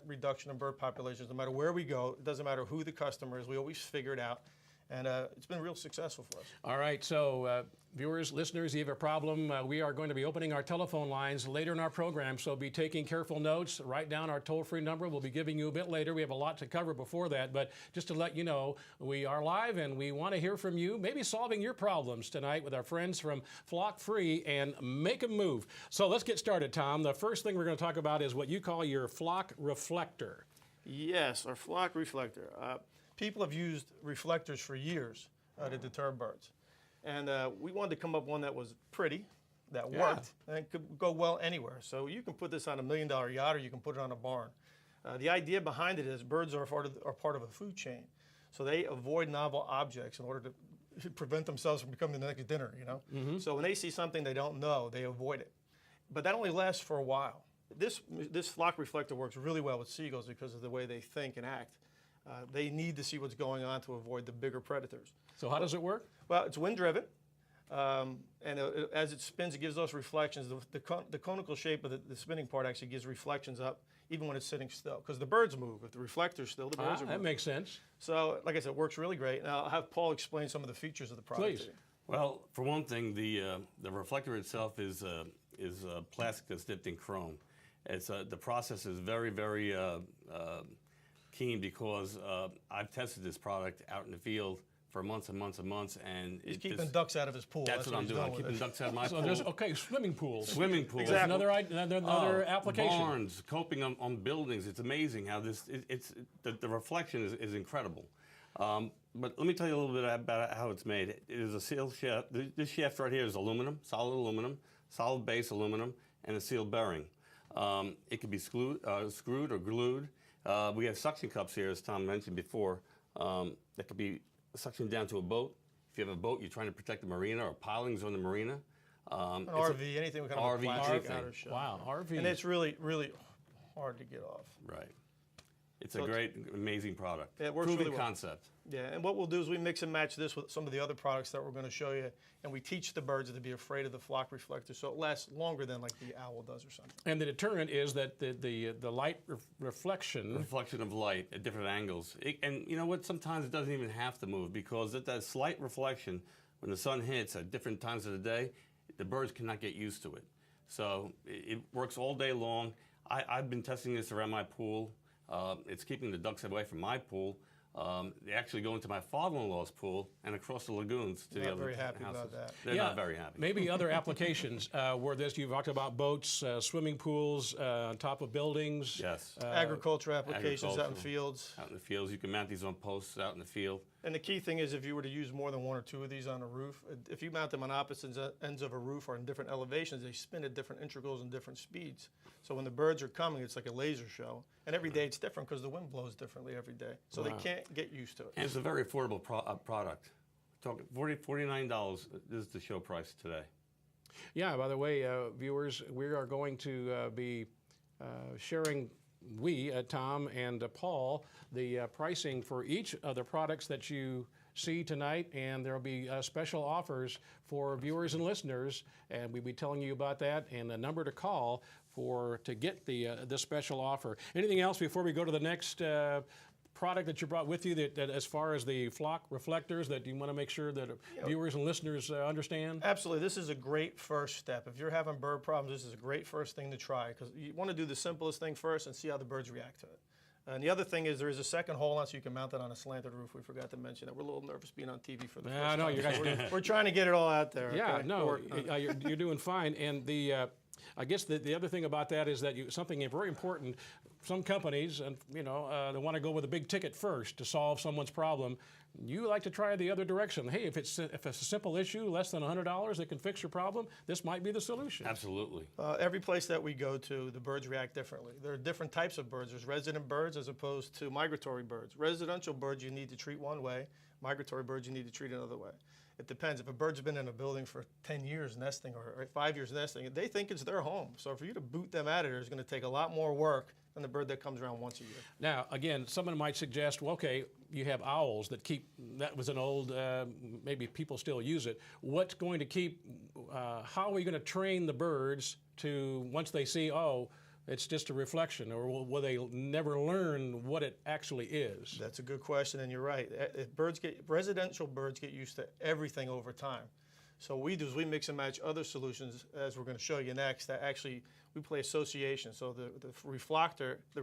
reduction in bird populations. No matter where we go, it doesn't matter who the customer is, we always figure it out. And it's been real successful for us. All right, so viewers, listeners, if you have a problem, we are going to be opening our telephone lines later in our program, so be taking careful notes. Write down our toll-free number. We'll be giving you a bit later. We have a lot to cover before that, but just to let you know, we are live and we want to hear from you, maybe solving your problems tonight with our friends from Flockfree and Make 'em Move. So let's get started, Tom. The first thing we're going to talk about is what you call your flock reflector. Yes, our flock reflector. People have used reflectors for years to deter birds. And we wanted to come up with one that was pretty, that worked, and could go well anywhere. So you can put this on $1 million yacht or you can put it on a barn. The idea behind it is birds are part of a food chain. So they avoid novel objects in order to prevent themselves from becoming the next dinner, you know? So when they see something they don't know, they avoid it. But that only lasts for a while. This flock reflector works really well with seagulls because of the way they think and act. They need to see what's going on to avoid the bigger predators. So how does it work? Well, it's wind-driven, and as it spins, it gives those reflections. The conical shape of the spinning part actually gives reflections up, even when it's sitting still, because the birds move. If the reflector's still, the birds are moving. That makes sense. So, like I said, it works really great. And I'll have Paul explain some of the features of the product. Please. Well, for one thing, the reflector itself is plastic that's dipped in chrome. It's the process is very, very keen because I've tested this product out in the field for months and months and months, and he's keeping ducks out of his pool. That's what I'm doing. I'm keeping ducks out of my pool. There's swimming pools. Swimming pools. Exactly. Another application. Barns, coping on buildings. It's amazing how the reflection is incredible. But let me tell you a little bit about how it's made. It is a sealed shaft. This shaft right here is aluminum, solid base aluminum, and a sealed bearing. It can be screwed or glued. We have suction cups here, as Tom mentioned before, that could be suctioned down to a boat. If you have a boat, you're trying to protect the marina or pilings on the marina. An RV, anything with kind of a plastic outer shell. Wow, RV. And it's really, really hard to get off. Right. It's a great, amazing product. Yeah, it works Proven really well. concept. Yeah, and what we'll do is we mix and match this with some of the other products that we're going to show you, and we teach the birds to be afraid of the flock reflector, so it lasts longer than like the owl does or something. And the deterrent is that the light reflection. Reflection of light at different angles. And you know what? Sometimes it doesn't even have to move because that slight reflection, when the sun hits at different times of the day, the birds cannot get used to it. So it works all day long. I've been testing this around my pool. It's keeping the ducks away from my pool. They actually go into my father-in-law's pool and across the lagoons to the other houses. Not very happy about that. They're not very happy. Maybe other applications where you've talked about boats, swimming pools, on top of buildings. Yes. Agriculture applications out in fields. Out in the fields. You can mount these on posts out in the field. And the key thing is if you were to use more than one or two of these on a roof, if you mount them on opposite ends of a roof or in different elevations, they spin at different integrals and different speeds. So when the birds are coming, it's like a laser show. And every day it's different because the wind blows differently every day. So they can't get used to it. And it's a very affordable product. Talking $49 is the show price today. Yeah, by the way, viewers, we are going to be sharing, Tom and Paul, the pricing for each of the products that you see tonight, and there will be special offers for viewers and listeners, and we'll be telling you about that and a number to call to get the special offer. Anything else before we go to the next product that you brought with you that as far as the flock reflectors that you want to make sure that viewers and listeners understand? Absolutely. This is a great first step. If you're having bird problems, this is a great first thing to try because you want to do the simplest thing first and see how the birds react to it. And the other thing is there is a second hole on so you can mount it on a slanted roof. We forgot to mention that. We're a little nervous being on TV for the first time. No, you guys we're trying to get it all out there. Yeah, okay? no, you're doing fine. And I guess the other thing about that is that something very important. Some companies, and they want to go with a big ticket first to solve someone's problem. You like to try the other direction. Hey, if it's a simple issue, less than $100 that can fix your problem, this might be the solution. Absolutely. Every place that we go to, the birds react differently. There are different types of birds. There's resident birds as opposed to migratory birds. Residential birds you need to treat one way. Migratory birds you need to treat another way. It depends. If a bird's been in a building for 10 years nesting or 5 years nesting, they think it's their home. So for you to boot them out of there is going to take a lot more work than the bird that comes around once a year. Now, again, someone might suggest, well, okay, you have owls that was an old, maybe people still use it. What's going to keep, how are we going to train the birds to, once they see, it's just a reflection, or will they never learn what it actually is? That's a good question, and you're right. Residential birds get used to everything over time. So what we do is we mix and match other solutions, as we're going to show you next, that actually we play association. So the reflector, how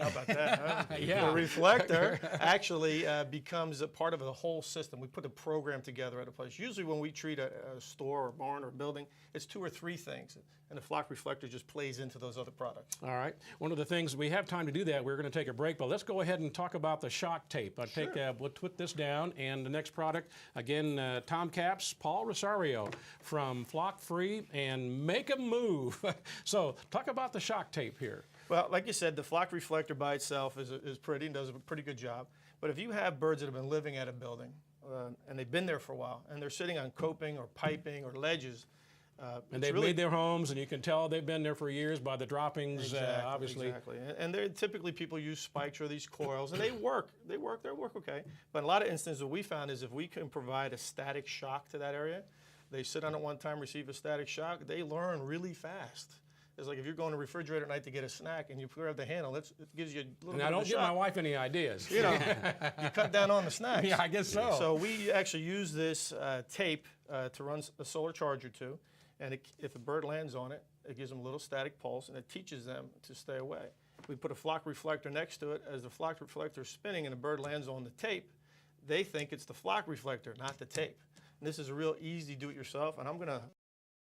about that? Huh? Yeah. The reflector actually becomes a part of the whole system. We put a program together at a place. Usually when we treat a store or barn or building, it's 2 or 3 things. And the flock reflector just plays into those other products. All right. One of the things, we have time to do that. We're going to take a break, but let's go ahead and talk about the shock tape. We'll put this down, and the next product, again, Tom Capps, Paul Rosario from Flockfree, and Make a Move. So talk about the shock tape here. Well, like you said, the flock reflector by itself is pretty and does a pretty good job. But if you have birds that have been living at a building and they've been there for a while and they're sitting on coping or piping or ledges, and they've made their homes, and you can tell they've been there for years by the droppings, obviously. Exactly. And they're typically people use spikes or these coils, and they work okay. But in a lot of instances, what we found is if we can provide a static shock to that area, they sit on it one time, receive a static shock, they learn really fast. It's like if you're going to the refrigerator at night to get a snack and you grab the handle, it gives you a little bit of a shock. And I don't give my wife any ideas. You know, you cut down on the snacks. Yeah, I guess so. So we actually use this tape to run a solar charger to, and if a bird lands on it, it gives them a little static pulse, and it teaches them to stay away. We put a flock reflector next to it. As the flock reflector is spinning and a bird lands on the tape, they think it's the flock reflector, not the tape. And this is a real easy do-it-yourself, and I'm going to